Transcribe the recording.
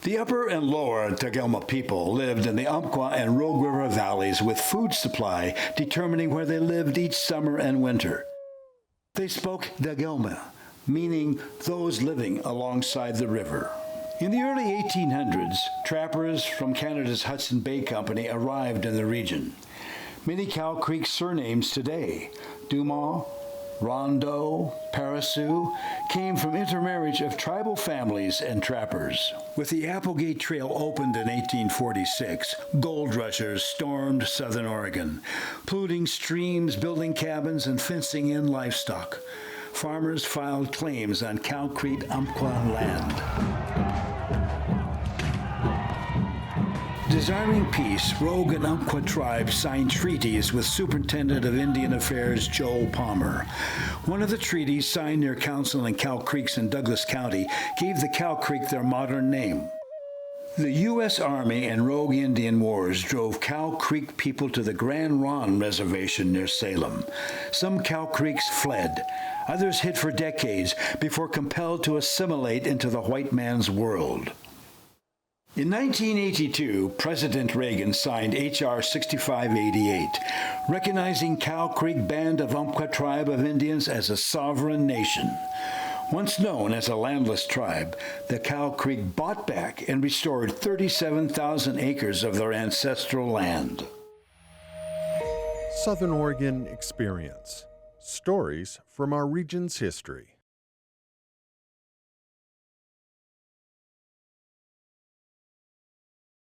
The upper and lower Tagelma people lived in the Umpqua and Rogue River valleys with food supply determining where they lived each summer and winter. They spoke Tagelma, meaning those living alongside the river. In the early 1800s, trappers from Canada's Hudson Bay Company arrived in the region. Many Cow Creek surnames today, Dumont, Rondeau, Parasou, came from intermarriage of tribal families and trappers. With the Applegate Trail opened in 1846, gold rushers stormed southern Oregon, polluting streams, building cabins, and fencing in livestock. Farmers filed claims on Cow Creek Umpqua land. Desiring peace, Rogue and Umpqua tribes signed treaties with Superintendent of Indian Affairs Joe Palmer. One of the treaties, signed near Council in Cow Creeks in Douglas County, gave the Cow Creek their modern name. The U.S. Army and Rogue Indian Wars drove Cow Creek people to the Grand Ronde Reservation near Salem. Some Cow Creeks fled. Others hid for decades before compelled to assimilate into the white man's world. In 1982, President Reagan signed H.R. 6588, recognizing Cow Creek Band of Umpqua Tribe of Indians as a sovereign nation. Once known as a landless tribe, the Cow Creek bought back and restored 37,000 acres of their ancestral land. Southern Oregon Experience. Stories from our region's history.